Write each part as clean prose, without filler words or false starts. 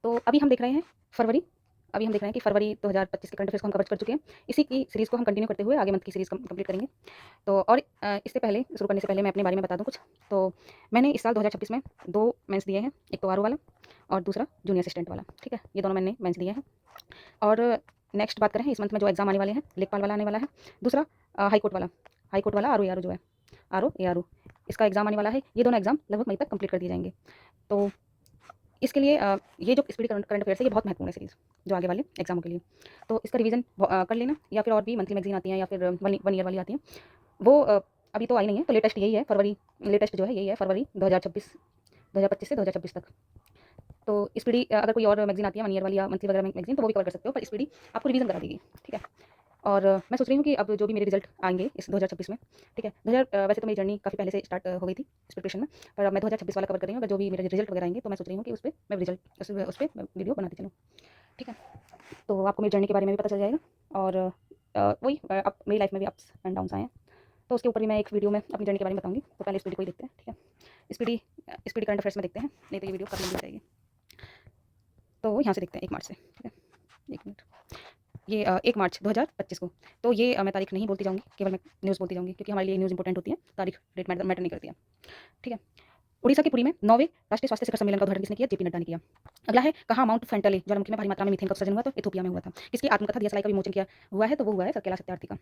तो अभी हम देख रहे हैं फरवरी अभी हम देख रहे हैं कि फरवरी 2025 के करंट अफेयर्स को हम कवर कर चुके हैं। इसी की सीरीज़ को हम कंटिन्यू करते हुए आगे मंथ की सीरीज़ कंप्लीट करेंगे। तो और इससे पहले शुरू करने से पहले मैं अपने बारे में बता दूं कुछ। तो मैंने इस साल 2026 में 2 मेंस दिए हैं, एक तो आरओ वाला और दूसरा जूनियर असिस्टेंट वाला। ठीक है, ये दोनों मैंने मेंस दिए हैं। और नेक्स्ट बात करें, इस मंथ में जो एग्ज़ाम आने वाले हैं, लेखपाल वाला आने वाला है। दूसरा हाई कोर्ट वाला आरओ एआरओ जो है, आरओ एआरओ, इसका एग्ज़ाम आने वाला है। ये दोनों एग्ज़ाम लगभग मई तक कंप्लीट कर दिए जाएंगे। तो इसके लिए ये जो स्पीडी करंट अफेयर्स है, ये बहुत महत्वपूर्ण है सीरीज़, जो आगे वाले एग्जामों के लिए। तो इसका रिवीजन कर लेना, या फिर और भी मंथली मैगजीन आती हैं या फिर वन ईयर वाली आती हैं, वो अभी तो आई नहीं है। तो लेटेस्ट यही है, फरवरी, लेटेस्ट जो है यही है, फरवरी 2025 से 2026 तक। तो स्पीडी अगर कोई और मैगजीन आती है वन ईयर वाली या मंथली वगैरह मैगजीन, तो वो भी कवर कर सकते हो, पर स्पीडी आपको रिवीजन करा देगी। ठीक है। और मैं सोच रही हूँ कि अब जो भी मेरे रिजल्ट आएंगे इस 2026 में, ठीक है, 2000 वैसे तो मेरी जर्नी काफ़ी पहले से स्टार्ट हो गई थी इस प्रिपरेशन में, पर अब मैं 2026 वाला कवर कर रही हूँ। अगर जो भी मेरे रिजल्ट वगैरह आएंगे, तो मैं सोच रही हूँ कि उस पर मैं रिजल्ट उस पर वीडियो बनाती चलूँ। ठीक है, तो आपको मेरी जर्नी के बारे में भी पता चल जाएगा। और वही अब मेरी लाइफ में भी अप्स एंड डाउन्स आए हैं, तो उसके ऊपर भी मैं एक वीडियो में अपनी जर्नी के बारे में बताऊँगी। तो पहले इस वीडियो को ही देखते हैं। ठीक है, स्पीडी करंट अफेयर्स में देखते हैं, नहीं तो ये वीडियो काफ़ी लंबी हो जाएगी। तो यहाँ से देखते हैं 1 मार्च से। ठीक है, 1 मिनट। ये 1 मार्च 2025 को। तो ये मैं तारीख नहीं बोलती जाऊँगी, केवल मैं न्यूज़ बोलती जाऊँगी, क्योंकि हमारे लिए न्यूज़ इंपॉर्टेंट होती है, तारीख डेट मैटर नहीं करती है। ठीक है। उड़ीसा के पुरी में 9वें राष्ट्रीय स्वास्थ्य शिखर सम्मेलन का उद्घाटन किसने किया? जेपी नड्डा ने किया। अगला है, कहाँ माउंट फेंटले ज्वालामुखी में भारी मात्रा में मीथेन का उत्सर्जन हुआ? तो इथोपिया में हुआ था। किसकी आत्मकथा दिया सलाई का विमोचन किया हुआ है? तो वो हुआ है सर कैलाश सत्यार्थी का।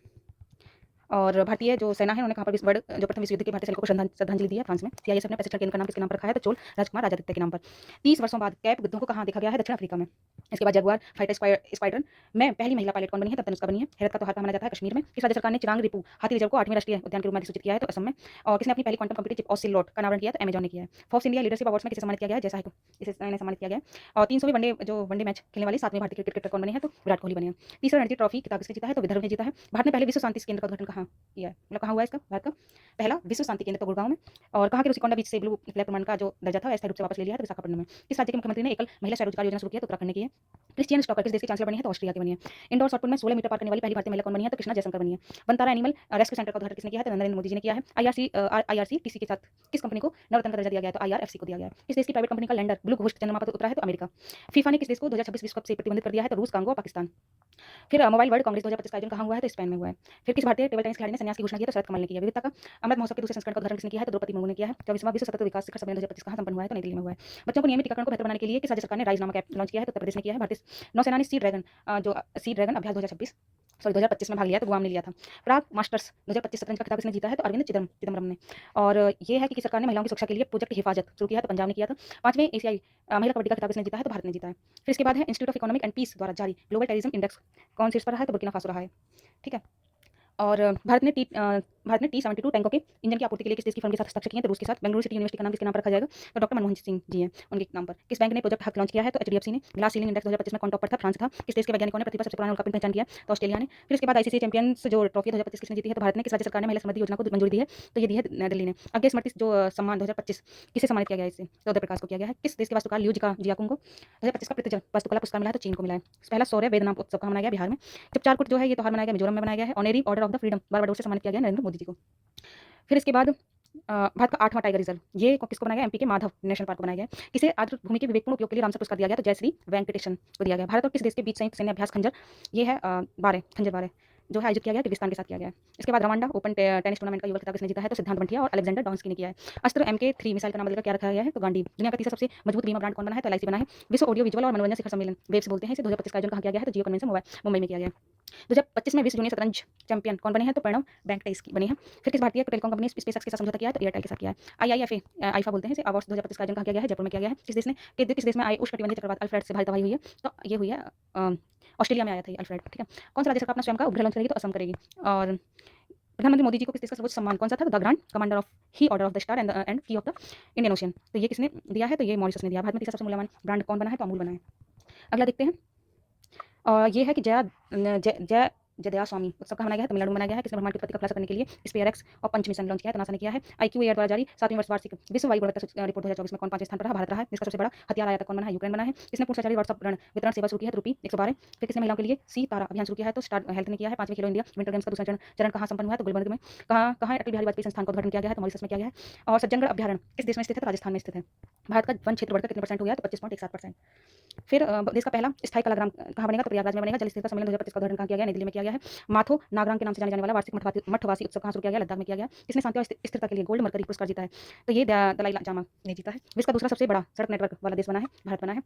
और भारतीय जो सेना है, उन्होंने कहाँ पर जो प्रथम विश्व युद्ध के भारतीय सैनिकों को श्रद्धांजलि दी है? फ्रांस में। सीआईएसएफ ने प्रशिक्षण केंद्र का नाम किसके नाम पर रखा है? तो चोल राजकुमार राजादित्य के नाम पर। 30 वर्षों बाद कैप गिद्धों को कहाँ देखा गया है? दक्षिण अफ्रीका में। इसके बाद जगुआर फाइटर स्क्वाड्रन में पहली महिला पायलट कौन बनी है? तब तनुष्का बनी है। हेरत का त्योहार कहाँ मनाया जाता है? कश्मीर में। किस राज्य सरकार ने चिरांग रिपू हाथी रिजर्व को 8वें राष्ट्रीय उद्यान के रूप में अधिसूचित किया है? तो असम में। और किसने अपनी पहली क्वांटम कंप्यूटर चिप ऑसिलोट का अनावरण किया? तो अमेजॉन ने किया है। फोर्ब्स इंडिया लीडरशिप अवार्ड्स में किसे सम्मानित किया गया है? जैसा है इसे सम्मानित किया गया है। और 300वें वनडे मैच खेलने वाले 7वें भारतीय क्रिकेटर कौन बने हैं? तो विराट कोहली बने हैं। तीसरा रणजी ट्रॉफी किताब किसने जीता है? तो विदर्भ ने जीता है। भारत ने पहले विश्व शांति केंद्र का उद्घाटन कहाँ किया है? मतलब कहाँ हुआ है इसका? भारत का पहला विश्व शांति केंद्र तो गुड़गांव में। और कहाँ के रुचिकोंडा बीच से ब्लू फ्लैग प्रमाण का जो दर्जा था अस्थायी रूप से वापस ले लिया है? तो विशाखापट्टनम में। किस राज्य के मुख्यमंत्री ने एकल महिला स्वरोजगार योजना शुरू की है? तो उत्तराखंड ने की है। क्रिश्चियन स्टॉकर किस देश की चांसलर बनी है? तो ऑस्ट्रिया की बनी है। इंडोर शॉटपुट में 16 मीटर पार करने वाली पहली भारतीय महिला कौन बनी है? तो कृष्णा जयशंकर बनी है। वनतारा एनिमल रेस्क्यू सेंटर का उद्घाटन किसने किया है? तो नरेंद्र मोदी जी ने किया है। आईआरसीटीसी के साथ किस कंपनी को नवरत्न का दर्जा दिया गया है? तो आईआरएफसी को दिया गया है। किस देश की प्राइवेट कंपनी का लैंडर ब्लू घोस्ट चंद्रमा पर उतरा है? तो अमेरिका। फीफा ने किस देश को 2026 विश्व कप से प्रतिबंधित कर दिया है? तो रूस, कांगो और पाकिस्तान। फिर मोबाइल वर्ल्ड कांग्रेस 2025 का आयोजन कहाँ हुआ है? तो स्पेन में हुआ है। फिर किस भारतीय टेबल टेनिस खिलाड़ी ने संन्यास की घोषणा की है? तो शरद कमल ने की है। विविधता का अमृत महोत्सव के दूसरे संस्करण का उद्घाटन किसने किया है? तो द्रौपदी मुर्मू ने किया है। 24वां विश्व सतत विकास शिखर सम्मेलन 2025 कहाँ संपन्न हुआ है? तो नई दिल्ली में हुआ है। बच्चों को नियमित टीकाकरण को बेहतर बनाने के लिए किस राज्य सरकार ने राइज नामक ऐप लॉन्च किया है? तो उत्तर प्रदेश ने किया है। भारतीय नौसेना ने सी ड्रैगन अभ्यास 2025 में भाग लिया, तो गुआम ने लिया था। प्राग मास्टर्स 2025 शतरंज का खिताब किसने जीता है? तो अरविंद चिदम्बरम ने। और ये है कि किस सरकार ने महिलाओं की सुरक्षा के लिए प्रोजेक्ट हिफाजत शुरू किया है? तो पंजाब ने किया था। 5वें एशियाई महिला कबड्डी का खिताब किसने जीता है? तो भारत ने जीता है। फिर इसके बाद है institute of economic and peace द्वारा जारी ग्लोबल टेररिज्म इंडेक्स कौन शीर्ष पर रहा है? तो बुर्किना फासो रहा है। ठीक है। और भारत ने T-72 टैंकों के इंजन की आपूर्ति के लिए किस देश की फर्म के साथ हस्ताक्षर किए हैं? तो रूस के साथ। बेंगलुरु सिटी यूनिवर्सिटी का नाम किसके नाम पर रखा जाएगा? तो डॉक्टर मनमोहन सिंह जी हैं, उनके नाम पर। किस बैंक ने प्रोजेक्ट हक लॉन्च किया है? तो एचडीएफसी ने। ग्लास सीलिंग इंडेक्स 2025 में कौन टॉप पर था? फ्रांस था। किस देश के वैज्ञानिकों ने पृथ्वी पर सबसे पुराना उल्कापिंड पहचान किया? तो ऑस्ट्रेलिया ने। फिर उसके बाद आईसीसी चैंपियंस जो ट्रॉफी 2025 किसने जीती है? तो भारत ने। किस राज्य सरकार ने महिला समृद्धि योजना को मंजूरी दी है? तो ये दी है दिल्ली ने। अज्ञे स्मृति जो सम्मान 2025 किसे सम्मानित किया गया है? इससे सौर्य प्रकाश को किया गया है। किस देश के वास्तुकार लियू जियाकुंग को 2025 का पृथ्वी वास्तुकला पुरस्कार मिला है? तो चीन को मिला है। पहला सौर्य वेद नाम उत्सव कहाँ मनाया गया? बिहार में। जब चारकुट जो है ये त्योहार मनाया गया मिजोरम में, मनाया गया है। Honorary order of the freedom Barbados से सम्मानित किया गया नरेंद्र मोदी जी को। फिर इसके बाद भारत का 8वां टाइगर रिजर्व ये किसको बनाया गया? एमपी के माधव नेशनल पार्क को बनाया गया। किसे आर्द्र भूमि के विवेकपूर्ण उपयोग के लिए रामसर पुरस्कार दिया गया? तो जयश्री वेंकटेशन को दिया गया। भारत और किस देश के बीच संयुक्त सैन्य अभ्यास खंजर ये है खंजर 12 जो है आयोजित किया गया किर्गिस्तान के साथ किया गया है। इसके बाद रवांडा ओपन टेनिस टूर्नामेंट का युवा खिताब किसने जीता है? तो सिद्धांत बंटिया और अलेक्जेंडर डॉन्स्की ने किया है। अस्त्र MK3 मिसाइल का नाम बदलकर क्या रखा गया है? तो गांडीव। दुनिया का तीसरा सबसे मजबूत बीमा ब्रांड कौन बना है? तो LIC बना है। विश्व ऑडियो विजुअल और मनोरंजन शिखर सम्मेलन वेव्स बोलते हैं इसे 2025 का आयोजन कहाँ किया गया है? तो जियो कन्वेंशन मुंबई में किया गया। 2025 में विश्व जूनियर शतरंज चैंपियन कौन बने हैं? तो प्रणव बैंकटेस बने हैं। फिर किस भारतीय टेलीकॉम कंपनी स्पेसएक्स के साथ समझौता किया है? तो एयरटेल के साथ किया है। IIFA आईफा बोलते हैं इसे अवार्ड्स 2025 का आयोजन कहाँ किया गया है? जयपुर में किया गया है। किस देश में उष्णकटिबंधीय चक्रवात अल्फ्रेड से भारी तबाही हुई है? तो ये हुई है ऑस्ट्रेलिया में आया था ये अल्फ्रेड। ठीक है। कौन सा राज्य सरकार अपना स्वयं का उपग्रह लॉन्च करेगी? तो असम करेगी। और प्रधानमंत्री मोदी जी को किस देश का सर्वोच्च सम्मान कौन सा था? The grand commander of he order of the star and की ऑफ द इंडियन ओशियन। तो ये किसने दिया है? तो ये मॉरिशस ने दिया। भारत में तीसरा सबसे मूल्यवान ब्रांड कौन बना है? तो अमूल बना है। अगला देखते हैं। और ये है कि जया स्वामी उत्सव कहाँ मनाया गया है? तमिलनाडु में मनाया गया है। किसने ब्रह्मांड की उत्पत्ति का खुलासा करने के लिए स्पेयरएक्स और पंच मिशन लॉन्च किया है? तो नासा ने किया है। IQAir द्वारा जारी 7वीं वर्ष वार्षिक विश्व वायु गुणवत्ता रिपोर्ट 2024 में कौन 5वें स्थान पर रहा? भारत रहा है। जिसका सबसे बड़ा हथियार आयातक कौन बना है? यूक्रेन बना है। किसने पूर्ण स्वचालित व्हाट्सएप वितरण सेवा शुरू की है? तो रुपी 112। फिर किसने महिलाओं के लिए सी तारा अभियान शुरू किया है? तो स्टार हेल्थ ने किया है। 5वें खेलो इंडिया विंटर गेम्स का दूसरा चरण कहाँ संपन्न हुआ है? तो गुलबर्ग में। कहाँ अटल बिहारी वाजपेयी संस्थान का उद्घाटन किया गया है? तो मॉरिशस में किया गया है। और सज्जनगढ़ अभ्यारण्य किस देश में स्थित है? तो राजस्थान में स्थित है। भारत का वन क्षेत्र बढ़कर कितने % हो गया? तो 25.17%। फिर देश का पहला स्थायी कलाग्राम कहाँ बनेगा, तो प्रयागराज में बनेगा। जल स्थिरता सम्मेलन 2025 का उद्घाटन कहाँ किया गया, नई दिल्ली में किया गया है। माथो नागरांग के नाम से जाने वाला वार्षिक मठवासी उत्सव कहाँ शुरू किया गया, लद्दाख में किया गया। इसने शांति और स्थिरता के लिए गोल्ड मरकरी पुरस्कार जीता है, तो ये दलाई लामा ने जीता है। विश्व का दूसरा सबसे बड़ा सड़क नेटवर्क वाला देश बना है, भारत बना है।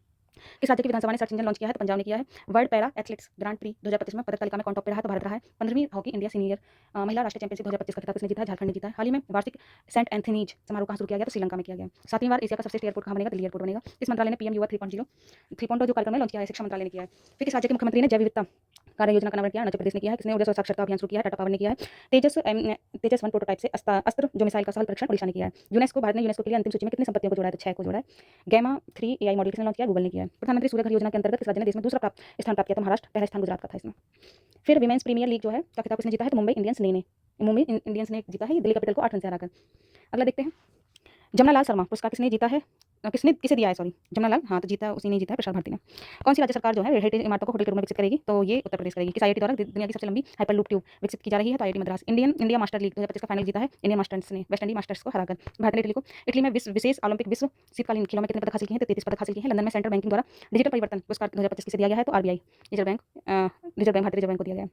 किस राज्य की विधानसभा ने सर्च इंजन लॉन्च किया है, तो पंजाब ने किया है। World para athletics grand pre 2025 में पदक तालिका में कौन टॉप पे रहा है, तो भारत रहा है। 15वीं हॉकी इंडिया सीनियर महिला राष्ट्रीय चैंपियनशिप 2025 का खिताब किसने जीता है, झारखंड ने जीता है। हाल ही में वार्षिक सेंट एंथनीज समारोह कहाँ शुरू किया गया, तो श्रीलंका में किया गया। 7वीं बार एशिया का सबसे एयरपोर्ट कहाँ बनेगा, दिल्ली एयरपोर्ट बनेगा। इस मंत्रालय ने पीएम युवा 3.0 जो कार्यक्रम लॉन्च किया है, शिक्षा मंत्रालय ने किया है। फिर किस राज्य के मुख्यमंत्री ने जैव विविधता कार्य योजना का नामकरण किया, अरुणाचल प्रदेश ने किया है। किसने ऊर्जा साक्षरता अभियान शुरू किया है, टाटा पावर ने किया है। तेजस 1 प्रोटोटाइप से अस्त्र जो मिसाइल का सफल परीक्षण ओडिशा ने किया है। भारत ने यूनेस्को के लिए अंतिम सूची में कितनी संपत्तियों को जोड़ा है, तो 6 को जोड़ा है। गैमा 3 AI मॉडल किसने लॉन्च किया, गूगल ने किया है। प्रधानमंत्री सूर्य घर योजना के अंतर्गत किस राज्य ने देश में दूसरा स्थान प्राप्त किया, तो महाराष्ट्र, पहला स्थान गुजरात का था इसमें। फिर विमेंस प्रीमियर लीग जो है का खिताब किसने जीता है, तो मुंबई इंडियंस ने जीता है, दिल्ली कैपिटल को 8 रन से हराकर। अगला देखते हैं, जमनालाल शर्मा पुरस्कार किसने जीता है, किसे दिया है, सॉरी जमनालाल, हाँ तो जीता उसी ने जीता है, प्रसार भारती ने। कौन सी राज्य सरकार जो है हेरिटेज इमारतों को होटल के रूप में विकसित करेगी, तो ये उत्तर प्रदेश करेगी। किस IIT द्वारा दुनिया की सबसे लंबी हाइपरलूप ट्यूब विकसित की जा रही है, तो IIT Madras. India master league 2025 का फाइनल जीता है इंडियन मास्टर्स ने वेस्ट इंडीज मास्टर्स को हराकर। भारत ने इटली में विशेष ओलंपिक विश्व शीतकालीन खेलों में कितने पदक हासिल किए हैं, तो 33 पदक हासिल किए हैं। लंदन में सेंट्रल बैंकिंग द्वारा डिजिटल परिवर्तन पुरस्कार 2025 किसे दिया गया है, तो RBI रिजर्व बैंक भारतीय रिजर्व बैंक को दिया गया है।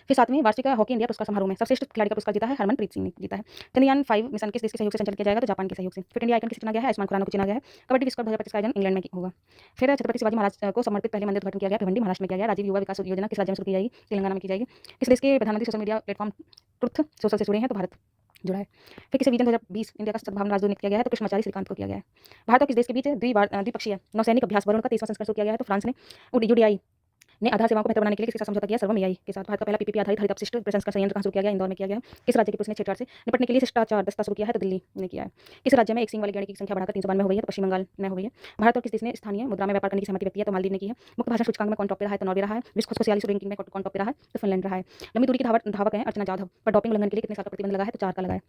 फिर 7वीं वार्षिक हॉकी इंडिया पुरस्कार समारोह में सर्वश्रेष्ठ खिलाड़ी का पुरस्कार जीता है हरमनप्रीत सिंह ने जीता है। चंद्रयान 5 मिशन किस देश के सहयोग से संचालित किया जाएगा, तो जापान के सहयोग से। फिट इंडिया आइकन किसे चुना गया है, आयुष्मान खुराना को चुना गया है। कबड्डी विश्व कप 2025 का आयोजन इंग्लैंड में होगा। फिर छत्रपति शिवाजी महाराज को समर्पित पहले मंदिर उद्घाटन किया गया, भिवंडी महाराष्ट्र में किया गया। राजीव युवा विकास योजना किस राज्य में शुरू की जाएगी, तेलंगाना में की जाएगी। किस देश के प्रधानमंत्री social media platform truth social से जुड़े हैं, तो भारत जुड़ा है। फिर किसे विजन 2020 इंडिया का सद्भावना राजदूत नियुक्त किया गया है, तो कृष्णाचार्य श्रीकांत को किया गया है। भारत और किस देश के बीच द्विपक्षीय नौसैनिक अभ्यास वरुण का 30वां संस्करण शुरू किया गया है, तो फ्रांस ने। UDI ने आधार सेवाओं को बेहतर बनाने के लिए किसके साथ समझौता किया, सर्वम AI के साथ। भारत का पहला PPP आधारित हरित अपशिष्ट प्रसंस्करण संयंत्र कहाँ शुरू किया गया, इंदौर में किया गया है। किस राज्य की पुलिस ने छेड़छाड़ से निपटने के लिए शिष्टाचार दस्ता शुरू किया है, तो दिल्ली ने किया है। किस राज्य में एक सिंग वाली गैंडे की संख्या बढ़ाकर 392 हो गई है, तो पश्चिम बंगाल में हो गई है। भारत और किस देश ने स्थानीय मुद्रा में व्यापार करने की सहमति व्यक्त की है, तो मालदीव ने की है। मुक्त भाषा सूचकांक में कौन टॉप पे रहा है, तो नॉर्वे रहा है। विश्व खुशहाली रैंकिंग में कौन टॉप पे रहा है, तो फिनलैंड रहा है। लंबी दूरी की धावक है अर्चना जाधव पर डोपिंग उल्लंघन के लिए कितने साल का प्रतिबंध लगा है, तो 4 का लगा है।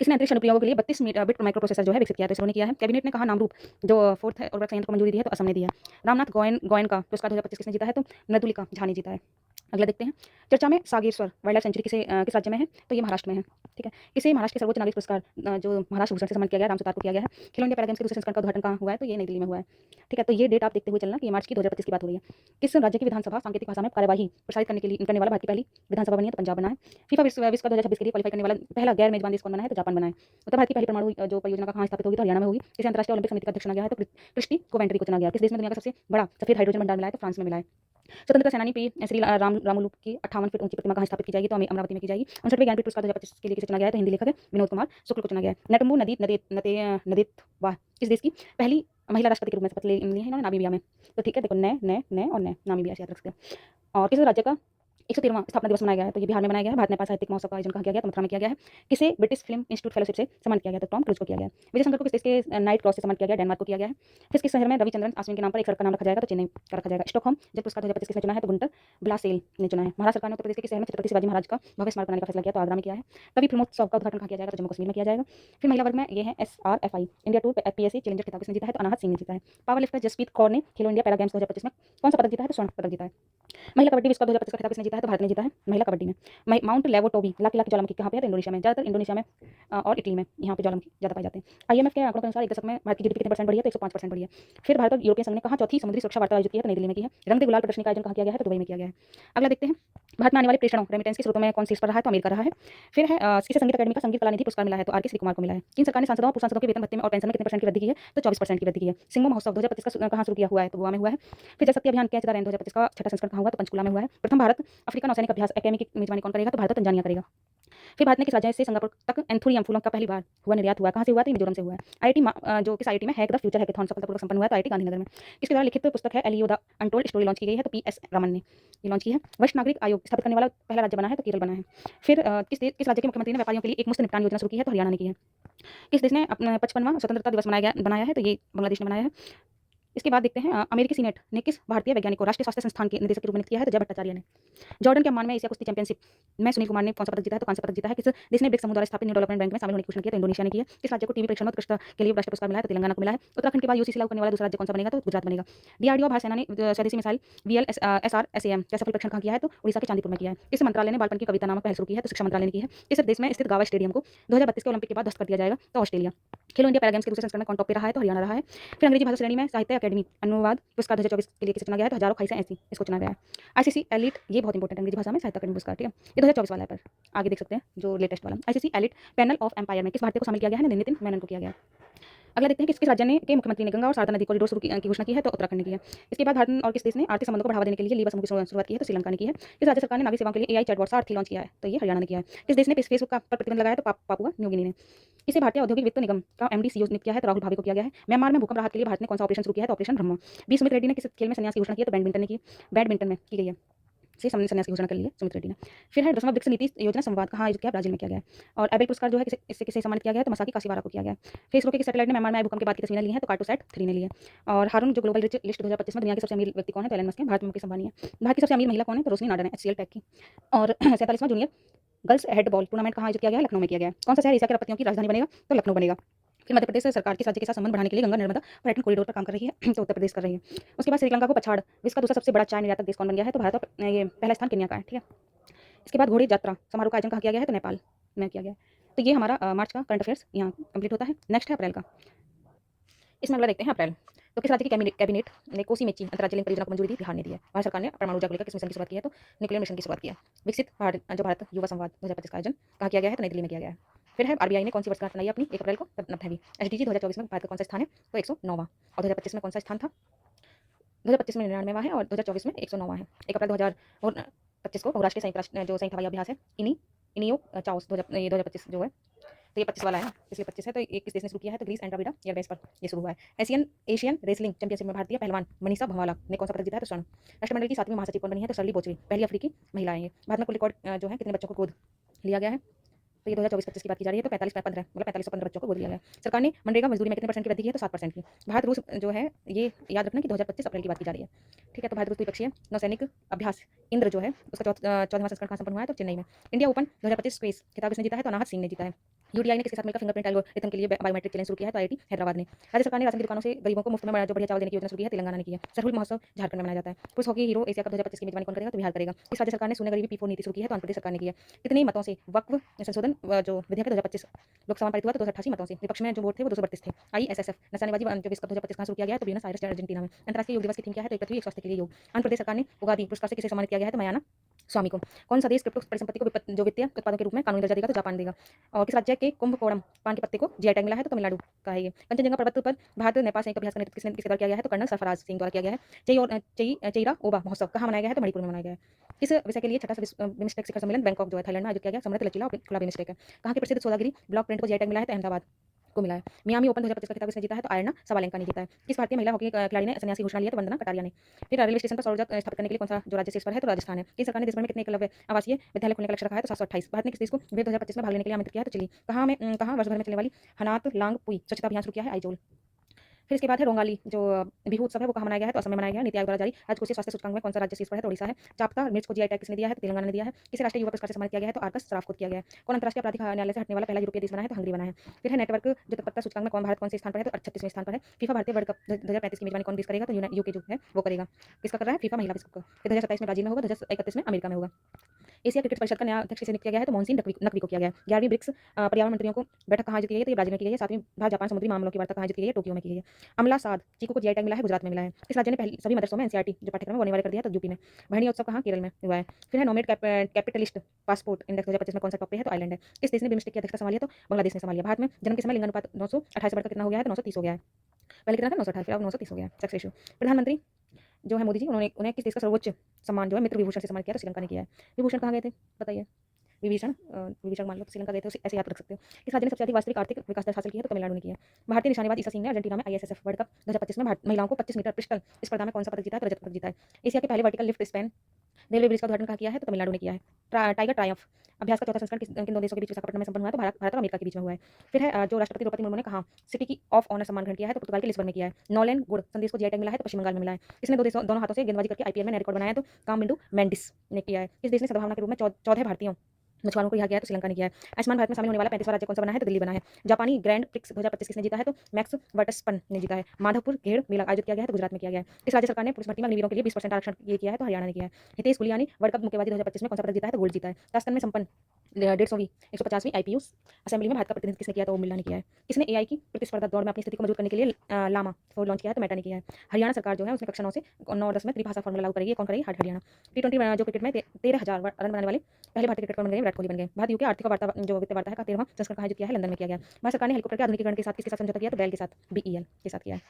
किसने अंतरिक्ष अनुप्रयोगों के लिए 32 बिट माइक्रो प्रोसेसर जो है विकसित किया है, तो इसरो ने किया है। कैबिनेट ने कहा नामरूप जो 4th है उर्वरक संयंत्र को मंजूरी दी है, तो असम ने दिया। रामनाथ गोयन का पुरस्कार 2025 किसने जीता है, तो मृदुलिका झा ने जीता है। अगला देखते हैं, चर्चा में सागेश्वर वाइल्ड लाइफ सेंचुरी किस राज्य में है, तो ये महाराष्ट्र में है। ठीक है, इसे महाराष्ट्र के सर्वोच्च नागरिक पुरस्कार जो महाराष्ट्र भूषण से सम्मानित किया गया, राम सुतार को किया गया है। खेलो इंडिया पैरा गेम्स के दूसरे संस्करण का उद्घाटन कहाँ हुआ है, तो ये नई दिल्ली में हुआ है। ठीक है, तो ये डेट आप देखते हुए चलना कि मार्च की 2025 की बात हो रही है। किस राज्य की विधानसभा सांकेतिक भाषा में कार्यवाही प्रसारित करने वाला भारत की पहली विधानसभा बनी है, तो पंजाब बना है। फीफा विश्व का 2026 के लिए क्वालीफाई करने वाला पहला गैर मेजबान देश कौन बना है, तो जापान बना है। उत्तर भारत की पहली परमाणु जो परियोजना कहाँ स्थापित होगी, तो हरियाणा में होगी। इसे अंतर्राष्ट्रीय ओलंपिक समिति का अध्यक्ष चुना गया है, तो क्रिस्टी कोवेंट्री को चुना गया। किस देश में दुनिया का सबसे बड़ा सफेद हाइड्रोजन भंडार मिला है, तो फ्रांस में मिला है। स्वतंत्रता सेनानी श्री रामुलु की 58 फीट ऊंची प्रतिमा कहाँ स्थापित की जाएगी, तो अमरावती में की जाएगी। 59वें ज्ञानपीठ पुरस्कार 2025 के लिए किसे चुना गया है, तो हिंदी लेखक है विनोद कुमार शुक्ल को चुना गया है। नेटम्बू नदीत वाह किस देश की पहली महिला राष्ट्रपति के रूप में शपथ ली है इन्होंने, नामीबिया में। तो ठीक है, देखो नए और नए नामीबिया से याद रख सकते हैं। और किस राज्य का 113वां स्थापना दिवस मनाया गया है, तो ये बिहार में मनाया गया है। भारत नेपाल साहित्यिक महोत्सव का आयोजन कहाँ किया गया, तो मथुरा में किया गया है। किसे ब्रिटिश फिल्म इंस्टीट्यूट फेलोशिप से सम्मानित किया गया, तो टॉम क्रूज को किया गया है। विजय शंकर को किस देश के नाइट क्रॉस से सम्मानित किया गया, डेनमार्क को किया गया है। किस शहर में रविचंद्रन अश्विन के नाम पर एक सड़क का नाम रखा जाएगा, तो चेन्नई का रखा जाएगा। स्टॉकहोम जल पुरस्कार 2025 किसने चुना है, तो गुंटर ब्लासेल ने चुना है। महाराष्ट्र सरकार ने उत्तर प्रदेश के शहर में छत्रपति शिवाजी महाराज का भव्य स्मारक बनाने का फैसला किया, तो आगरा में किया है। कवि फिल्मोत्सव का उद्घाटन कहाँ किया जाएगा, तो जम्मू कश्मीर में किया जाएगा। फिर महिला वर्ग में ये है SRFI India tour PSC challenger खिताब किसने जीता है, तो अनाहत सिंह ने जीता है। पावर लिफ्टर जसप्रीत कौर ने खेलो इंडिया पैरा गेम्स 2025 में कौन सा पदक जीता है, तो स्वर्ण पदक जीता है। महिला कबड्डी विश्व कप 2025 का खिताब किसने जीता है, तो भारत ने जीता है महिला कबड्डी में। माउंट लेवोटोबी लाख ज्वालामुखी कहाँ पे है, तो इंडोनेशिया में। ज़्यादातर इंडोनेशिया में और इटली में यहाँ पे ज्वालामुखी ज़्यादा पाए जाते हैं। IMF के आंकड़ों के अनुसार एक दशक में भारत की GDP कितने % बढ़ी है, तो 105% बढ़ी है। फिर भारत और यूरोपियन संघ ने कहा चौथी समुद्री सुरक्षा वार्ता आयोजित की है, तो नई दिल्ली में की है। रंग दे गुलाल प्रदर्शनी का आयोजन कहाँ किया गया है, तो दुबई में किया गया है। अगला देखते हैं, भारत में आने वाले प्रेषणों रेमिटेंस के स्रोतों में कौन शीर्ष पर रहा है, तो अमेरिका रहा है। फिर है किसे संगीत अकादमी का संगीत कला निधि पुरस्कार मिला है, तो RK श्री कुमार को मिला है। किन सरकार ने सांसदों और सांसदों के वेतन भत्ते में और पेंशन में कितने % की वृद्धि की है, तो 24% की वृद्धि की है। सिंगो महोत्सव 2025 का कहाँ शुरू किया हुआ है, तो गोवा में हुआ है। फिर जल शक्ति अभियान कैच द रेन 2025 का छठा संस्करण कहाँ हुआ, तो पंचकुला में हुआ है। प्रथम भारत अफ्रीका नौसैनिक अभ्यास अकेडमी की मेजबानी कौन करेगा, तो भारत और तंजानिया करेगा। फिर भारत ने किस राज्य से सिंगापुर तक एंथोरियम फूलों का पहली बार हुआ निर्यात हुआ, कहाँ से हुआ, तो मिजोरम से हुआ है। IIT जो किस IIT में हैक द फ्यूचर हैकेथॉन सफलतापूर्वक संपन्न हुआ है, तो IIT गांधीनगर में। किसके द्वारा लिखित पुस्तक है एलियो द अनटोल्ड स्टोरी लॉन्च की गई है, तो PS रमन ने ये लॉन्च की है। वरिष्ठ नागरिक आयोग स्थापित करने वाला पहला राज्य बना है, तो केरल बना है। फिर किस राज्य के मुख्यमंत्री ने व्यापारियों के लिए एक मुफ्त निपटान योजना शुरू की है, तो हरियाणा ने की है। किस देश ने अपना 55वां स्वतंत्रता दिवस बनाया है, तो ये बांग्लादेश ने बनाया है। इसके बाद देखते हैं, अमेरिकी सीनेट ने किस भारतीय वैज्ञानिक को राष्ट्रीय स्वास्थ्य संस्थान के निदेशक के रूप में नियुक्त किया है, तो जय भट्टाचार्य ने। जॉर्डन के अम्मान में एशिया कुश्ती चैंपियनशिप में सुनील कुमार ने कौन सा पदक जीता है, तो कांस्य पदक जीता है। किस देश ने ब्रिक्स समूह द्वारा स्थापित न्यू डेवलपमेंट बैंक में शामिल होने की घोषणा की है, तो इंडोनेशिया ने की है। किस राज्य को टीवी प्रेक्षण में उत्कृष्टता के लिए राष्ट्रीय पुरस्कार मिला है, तो तेलंगाना को मिला है। उत्तराखंड के बाद UCC लागू करने वाला दूसरा राज्य कौन सा बनेगा, तो गुजरात बनेगा। DRDO भारत सेना ने स्वदेशी मिसाइल VLSR-SAM का सफल परीक्षण कहाँ किया है, तो उड़ीसा के चांदीपुर में किया है। इस मंत्रालय ने बालपन की कविता नामक पहल शुरू की है, तो शिक्षा मंत्रालय ने की है। किस देश में स्थित गावा स्टेडियम को 2032 के ओलंपिक के बाद ध्वस्त कर दिया जाएगा, तो ऑस्ट्रेलिया। खेलो इंडिया पैरा गेम्स के दूसरे संस्करण में कौन टॉप पे रहा है? तो हरियाणा रहा है। फिर अंग्रेजी भाषा श्रेणी में साहित्य अकेडमी अनुवाद पुरस्कार 2024 के लिए किसे चुना गया है? तो हजारों ख्वाहिशें ऐसी, इसको चुना गया है। आईसीसी एलिट, ये बहुत इंपॉर्टेंट है अंग्रेजी भाषा में साहित्य अकेडमी पुरस्कार, ठीक है। ये 2024 वाला है, पर आगे देख सकते हैं जो लेटेस्ट वाला। ICC elite panel of umpire में किस भारतीय को शामिल किया गया है? नितिन मेनन को किया गया है। अगला देखते हैं किस राज्य ने के मुख्यमंत्री ने गंगा और शारदा नदी कॉरिडोर शुरू की घोषणा की है? तो उत्तराखंड ने की है। इसके बाद भारत और किस देश ने आर्थिक संबंधों को बढ़ावा देने के लिए लीवर समूह की शुरुआत की है? तो श्रीलंका ने की है। किस राज्य सरकार ने नागरिक सेवाओं के लिए एआई चैटबॉट सारथी लॉन्च किया है? तो ये हरियाणा ने किया है। किस देश ने फेसबुक पर प्रतिबंध लगाया? तो पापुआ न्यू गिनी ने। किसे भारतीय औद्योगिक वित्त निगम का एमडी सीईओ नियुक्त किया है? तो राहुल भावे को किया गया है। म्यांमार में भूकंप राहत के लिए भारत ने कौन सा ऑपरेशन शुरू किया है? तो ऑपरेशन ब्रह्मा। बी सुमित रेड्डी ने किस खेल में संन्यास की घोषणा की है? तो बैडमिंटन ने की। बैडमिंटन में की गई है से संन्यास की घोषणा कर ली है सुमित रेड्डी ने। फिर है 10वां ब्रिक्स नीति योजना संवाद कहाँ आयोजित किया? ब्राजील में किया गया है। और एबेल पुरस्कार जो है इससे किसे सम्मानित किया गया है? तो मसाकी काशीवारा को किया गया है। फिर इसरो के सैटेलाइट ने म्यांमार में आए भूकंप के बाद की तस्वीरें ली हैं? तो कार्टोसैट 3 ने ली है। और हारून जो ग्लोबल रिच लिस्ट 2025 में दुनिया के सबसे अमीर व्यक्ति कौन है? तो एलन मस्क है। भारत में मुकेश अंबानी है। भारत की सबसे अमीर महिला कौन है? तो रोशनी नाडर है, एचसीएल टेक की। और 47वां जूनियर गर्ल्स हेडबॉल टूर्नामेंट कहाँ आयोजित किया गया है? लखनऊ में किया गया है। कौन सा शहर एशिया के रपतियों की राजधानी बनेगा? तो लखनऊ बनेगा। फिर मध्य प्रदेश सरकार किस राज्य के साथ संबंध बढ़ाने के लिए गंगा नर्मदा पर्यटन कॉरिडोर पर काम कर रही है? तो उत्तर प्रदेश कर रही है। उसके बाद श्रीलंका को पछाड़ विश्व का दूसरा सबसे बड़ा चाय निर्यातक देश कौन बन गया है? तो भारत और ये पहला स्थान केन्या का है, ठीक है। इसके बाद घोड़ी यात्रा समारोह का आयोजन कहाँ किया गया है? तो नेपाल में किया गया है। तो ये हमारा मार्च का करंट अफेयर्स यहाँ कंप्लीट होता है। नेक्स्ट है अप्रैल का। इसमें अगला देखते हैं अप्रैल। तो किस राज्य की कैबिनेट ने कोसी मेची अंतर्राज्यीय लिंक परियोजना को मंजूरी दी? बिहार ने दी है। भारत सरकार ने परमाणु ऊर्जा को लेकर किस मिशन की शुरुआत की है? तो न्यूक्लियर मिशन की शुरुआत की है। विकसित भारत युवा संवाद 2025 का आयोजन कहाँ किया गया है? तो नई दिल्ली में किया गया है। फिर है आरबीआई ने कौन सी वर्षगांठ बनाई है अपनी? 1 अप्रैल को, तब है एसडीजी 2024 में भारत का कौन सा स्थान है? तो 109वां। और 2025 में कौन सा स्थान था? 2025 में 99वां है और 2024 में 109वां है। 1 अप्रैल 2025 को बहुराष्ट्रीय संयुक्त हवाई अभ्यास है इनियो चाओस 2025 जो है, तो ये 25 वाला है ना, इसलिए 25 है। तो ये किस देश ने शुरू किया है? तो ग्रीस एंड ड्राविडा एयरबेस पर ये शुरू हुआ है। एशियन रेसलिंग चैंपियनशिप में भारतीय पहलवान मनीषा भंवाला ने कौन सा पदक जीता है? तो स्वर्ण। राष्ट्रमंडल की 7वीं महासचिव कौन बनी है? तो शर्ली बोचवी, पहली अफ्रीकी महिला है ये। भारत में कुल रिकॉर्ड जो है कितने बच्चों को गोद लिया गया है? तो ये 2024-25 की बात की जा रही है। तो 4515 मतलब 4515 बच्चों को गोद लिया गया। सरकार ने मनरेगा मजदूरी में कितने % की वृद्धि की है? तो 7% की। भारत रूस जो है ये याद रखना कि 2025 अप्रैल की बात की जा रही है, ठीक है। तो भारत रूस द्विपक्षीय नौसैनिक अभ्यास इंद्र जो है उसका 14वां संस्करण कहाँ संपन्न हुआ है? तो चेन्नई में। इंडिया ओपन 2025 स्पेस खिताब किसने जीता है? तो अनाहत सिंह ने जीता है। यूटीआई ने किसके साथ मिलकर फिंगरप्रिंट एल्गोरिथम के लिए बायोमेट्रिक चैलेंज शुरू किया है? तो आईआईटी हैदराबाद ने। राज्य सरकार ने राशन की दुकानों से गरीबों को मुफ्त में जो बढ़िया चावल देने की योजना शुरू की है? तेलंगाना ने की है। सरहुल महोत्सव झारखंड में मनाया जाता है। पुरुष हॉकी हीरो एशिया कप 2025 की मेजबानी कौन करेगा? तो बिहार करेगा। इस राज्य सरकार ने शून्य गरीबी P4 नीति शुरू की है? तो आंध्र प्रदेश सरकार ने की है। कितने मतों से वक्फ संशोधन जो विधेयक 2025 लोकसभा में पारित हुआ? तो 288 मतों से। विपक्ष में जो वोट थे वो 232 थे। आईएसएसएफ निशानेबाजी जो विश्व कप 2025 कहाँ शुरू किया गया है? तो ब्यूनस आयर्स अर्जेंटीना में। अंतर्राष्ट्रीय योग दिवस की थीम क्या है? तो एक पृथ्वी एक स्वास्थ्य के लिए योग। आंध्र प्रदेश सरकार ने उगादी पुरस्कार से किसे सम्मानित किया गया है? तो मयाना स्वामी को। कौन सा देश क्रिप्टो परिसंपत्ति को जो वित्तीय उत्पादों के रूप में कानूनी दर्जा देगा? तो जापान देगा। और किस राज्य के कुंभकोणम पान के पत्ते को जीआई टैग मिला है? तो तमिलनाडु का है ये। कंचनजंगा पर्वत पर भारत नेपाल संयुक्त अभ्यास का नेतृत्व किसके द्वारा किया गया है? तो कर्नल सरफराज सिंह द्वारा किया गया है। चेईरा ओबा महोत्सव कहाँ मनाया गया है? तो मणिपुर में मनाया गया है। किस विषय के लिए छठा बिम्स्टेक शिखर सम्मेलन बैंकॉक जो है थाईलैंड में आयोजित किया गया? समृद्ध लचीला और खुला बिम्स्टेक है। कहाँ के प्रसिद्ध सोलागिरी ब्लॉक प्रिंट को जीआई टैग मिला है? तो अहमदाबाद को मिला है। मियामी ओपन 2025 का खिताब किसने जीता है? तो आयरना सबालेंका ने जीता है। किस भारतीय महिला हॉकी खिलाड़ी ने संन्यास की घोषणा ली है? तो वंदना कटारिया ने। फिर रेलवे स्टेशन पर सौर ऊर्जा स्थापित करने के लिए कौन सा जो राज्य शीर्ष पर है? तो राजस्थान है। किस सरकार ने देश भर में कितने एकलव्य आवासीय विद्यालय खोलने का लक्ष्य रखा है? तो 728। भारत ने किस देश को विवेक 2025 में भाग लेने के लिए आमंत्रित किया है? तो चिली। कहाँ वर्ष भर में चलने वाली हनात लांग पुई स्वच्छता अभियान शुरू किया है? आइजोल। फिर इसके बाद है रोंगाली जो बिहू उत्सव है वो कहाँ मनाया गया है? तो असम में मनाया गया है। नीति आयोग द्वारा जारी राजकोषीय स्वास्थ्य सूचकांक में कौन सा राज्य शीर्ष पर है? तो ओडिशा है। चापता मिर्च को जीआई टैग किसने दिया है? तो तेलंगाना ने दिया है। किसे राष्ट्रीय युवा पुरस्कार से सम्मानित किया गया है? तो आर्कस सराफ को किया गया है। कौन अंतर्राष्ट्रीय आपराधिक न्यायालय से हटने वाला पहला यूरोपीय देश बना है? तो हंगरी बना है। फिर है नेटवर्क जो तत्परता सूचकांक में भारत कौन से स्थान पर है? तो 36वें स्थान पर है। फीफा भारतीय वर्ल्ड कप 2035 की मेजबानी कौन देश करेगा? तो यूके जो है वो करेगा। किसका कर रहा है? फीफा महिला विश्व कप। फिर 2027 में ब्राजील में होगा, 2031 में अमेरिका में होगा। एशिया क्रिकेट परिषद का नया अध्यक्ष किसे नियुक्त किया गया है? तो मोहसिन नकवी को किया गया है। 11वीं ब्रिक्स पर्यावरण मंत्रियों को बैठक कहाँ आयोजित की गई है? तो ये ब्राजील में की गई है। 7वीं भारत जापान समुद्री मामलों की वार्ता कहाँ आयोजित की गई है? टोक्यो में की गई है। अमला साध चीकू को जीआई टैग मिला है? गुजरात में मिला है। इस राज्य ने पहले सभी मदरसों में एनसीईआरटी जो पाठ्यक्रम है वो अनिवार्य कर दिया है? तो यूपी में। भरणी उत्सव कहाँ? केरल में हुआ है। फिर है नोमेड कैपिटलिस्ट पासपोर्ट इंडेक्स 2025 में कौन सा टॉप पे है? तो आइलैंड है। किस देश ने बिम्स्टेक की अध्यक्षता संभाली है? तो बांग्लादेश ने संभाली है। भारत में जन्म के समय लिंगानुपात 928 से बढ़कर कितना हो गया है? तो 930 हो गया है। पहले कितना था? 928, फिर अब 930 हो गया है। Sex ratio. प्रधानमंत्री जो है मोदी जी उन्होंने किस देश का सर्वोच्च सम्मान जो है मित्र विभूषण से सम्मान किया? तो श्रीलंका ने किया है। विभूषण कहाँ गए थे बताइए? विभीषण मान लो तो श्रीलंका गए थे, ऐसे याद रख सकते हो। इस राज्य ने सबसे अधिक वास्तविक आर्थिक विकास दर हासिल की है? तो तमिलनाडु ने किया है। भारतीय निशानेबाज ईसा सिंह ने अर्जेंटीना में आईएसएसएफ वर्ल्ड कप 2025 में महिलाओं को 25 मीटर पिस्टल स्पर्धा में कौन सा पदक जीता है? तो रजत पदक जीता है। एशिया के पहले vertical lift span railway bridge का उद्घाटन कहाँ किया है? तो तमिलनाडु ने किया है। टाइगर ट्रायम्फ अभ्यास का चौथा संस्करण किन दो देशों के बीच विशाखापट्टनम में संपन्न हुआ है? तो भारत और अमेरिका के बीच में हुआ है। फिर है जो राष्ट्रपति द्रौपदी मुर्मू ने कहा सिटी की ऑफ ऑनर सम्मान ग्रहण किया है? तो पुर्तगाल के लिस्बन में किया है। नॉलेन गुड संदेश को जीआई टैग मिला है? तो पश्चिम बंगाल में मिला है। इसने दोनों हाथों से गेंदबाजी करके आईपीएल में नया रिकॉर्ड बनाया है? तो कामबिंदु मेंडिस ने किया है। इस देश ने सद्भावना के रूप में 14 भारतीयों मछुआरों को यहाँ गया है? तो श्रीलंका ने किया है। आयुष्मान भारत में शामिल होने वाला 35वां राज्य कौन सा बना है? तो दिल्ली बना है। जापानी ग्रैंड प्रिक्स 2025 किसने जीता है? तो मैक्स वर्टस्पन ने जीता है। माधवपुर घेड़ मेला आयोजित किया गया है? तो गुजरात में किया गया है। इस राज्य सरकार ने पुलिस भर्ती में अग्निवीरों के लिए 20% आरक्षण ये किया है? तो हरियाणा ने किया है। हितेश गुलियानी वर्ल्ड कप मुक्केबाजी 2025 में कौन सा पदक जीता है? तो गोल्ड जीता है। ताश्कंद में संपन्न 150वीं 150वीं आईपीयू असेंबली में भारत का प्रतिनिधित्व किसने किया, तो वो मिल्ला ने किया है। किसने एआई की प्रतिस्पर्धा दौड़ में अपनी स्थिति को मजबूत करने के लिए लामा को लॉन्च किया है, तो मेटा ने किया है। हरियाणा सरकार जो है उसने कक्षा 9 से 9-10 में त्रिभाषा फॉर्मूला लागू करेगी, ये कौन करेगी, हरियाणा। टी20 जो क्रिकेट में 13,000 रन बनाने वाले पहले भारतीय क्रिकेटर बन गए विराट कोहली बन गए। भारत यूके आर्थिक वार्ता जो वित्त वार्ता है का 13वां संस्करण कहाँ आयोजित किया है, लंदन में किया गया। भारत सरकार ने हेलीकॉप्टर के आधुनिकीकरण के साथ किसके साथ समझौता किया, तो बेल के साथ, बीईएल के साथ किया है।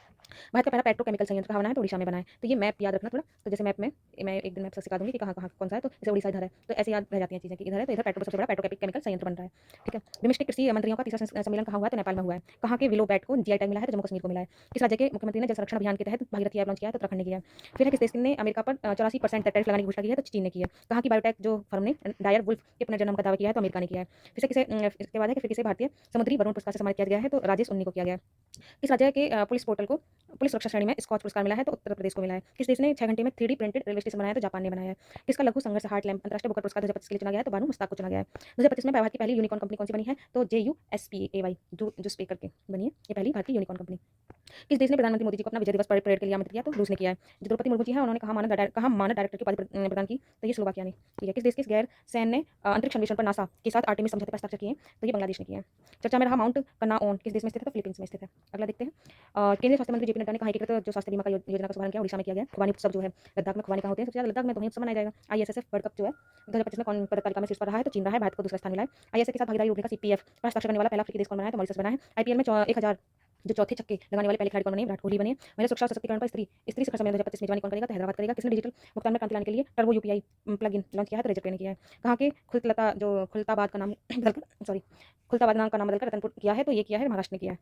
भारत का पहला पेट्रोकेमिकल संयंत्र कहाँ बना है, तो उड़ीसा में बना है। तो ये मैप याद रखना थोड़ा, तो जैसे मैप में मैं एक दिन मैप से सिखा दूंगी कि कहाँ कहाँ कौन सा है, तो जैसे उड़ीसा इधर है, तो ऐसे याद रह जाती हैं चीजें कि इधर है, तो इधर पेट्रो सबसे बड़ा पेट्रोकेमिकल संयंत्र बन रहा है। ठीक है। बिम्स्टेक कृषि मंत्रियों का तीसरा सम्मेलन कहाँ हुआ है, तो नेपाल में हुआ है। कहाँ के विलो बैट को जीआई टैग मिला है, तो जम्मू कश्मीर को मिला है। किस राज्य के मुख्यमंत्री ने जल संरक्षण अभियान के तहत भागीरथी ऐप लॉन्च किया है, तो उत्तराखंड ने किया है। फिर है किस देश ने अमेरिका पर 84% टैरिफ लगाने की घोषणा की है, तो चीन ने की है। कहाँ की बायोटेक जो फर्म ने डायर वुल्फ के पुनर्जन्म का दावा किया है, तो अमेरिका ने किया है। फिर से किसे इसके बाद है कि फिर किसे भारतीय समुद्री वरुण पुरस्कार से सम्मानित किया गया है, तो राजेश उन्नी को किया गया है। किस राज्य के पुलिस पोर्टल को पुलिस सुरक्षा श्रेणी में स्कॉच पुरस्कार मिला है, तो उत्तर प्रदेश को मिला है। किस देश ने 6 घंटे में 3D प्रिंटेड रेलवे स्टेशन बनाया है, तो जापान ने बनाया है। किसका लघु संघर्ष हार्ट लैम्प अंतर्राष्ट्रीय बुकर पुरस्कार 2025 के लिए चुना गया है, तो बानू मुश्ताक को चुना गया है। 2025 में भारत की पहली यूनिकॉर्न कंपनी कौन सी बनी है, तो JUSPAY जो स्पे करके बनी है, ये पहली भारत की यूनिकॉर्न कंपनी। किस देश ने प्रधानमंत्री मोदी जी को अपना विजय दिवस परेड के लिए आमंत्रित किया, तो रूस ने किया है। जो द्रौपदी मुर्मू जी है उन्होंने कहा मानद डायरेक्टर की उपाधि प्रदान की, तो ये स्लोवाकिया ने। ठीक है। किस देश के गैर सैन्य अंतरिक्ष अन्वेषण पर नासा के साथ आर्टेमिस समझौते पर हस्ताक्षर किए, तो ये बांग्लादेश ने किया है। चर्चा में रहा माउंट कनाओन किस देश में स्थित है, तो फिलीपींस में स्थित है। अगला देखते हैं। केंद्रीय स्वास्थ्य मंत्री जेपी नड्डा ने कहा एकीकृत जो स्वास्थ्य बीमा का योजना का शुभारंभ किया, उड़ीसा में किया गया। खुबानी उत्सव जो है लद्दाख में खुबानी कहाँ होते हैं, सबसे ज्यादा लद्दाख में, तो वहीं उत्सव मनाया जाएगा। ISSF वर्ल्ड कप जो है 2025 में कौन पदक तालिका में शीर्ष पर रहा है, तो चीन रहा है, भारत को दूसरा स्थान मिला है। ISA के साथ भागीदारी रोकने का CPF पर हस्ताक्षर करने वाला पहला अफ्रीकी देश कौन बना है, तो मॉरिशस बना है। IPL में 1000 जो चौथे छक्के लगाने वाले पहले खिलाड़ी कौन बने, विराट कोहली बने। महिला सुरक्षा और सशक्तिकरण पर स्त्री शिखर सम्मेलन 2025 मेजबानी कौन करेगा, तो हैदराबाद करेगा। किसने डिजिटल भुगतान में क्रांति लाने के लिए टर्बो यूपीआई प्लगइन लॉन्च किया है, तो रेजर पे ने किया है। कहाँ के खुलताबाद का नाम बदलकर खुलताबाद नाम का नाम बदलकर रतनपुर किया है, तो ये किया है महाराष्ट्र ने किया है।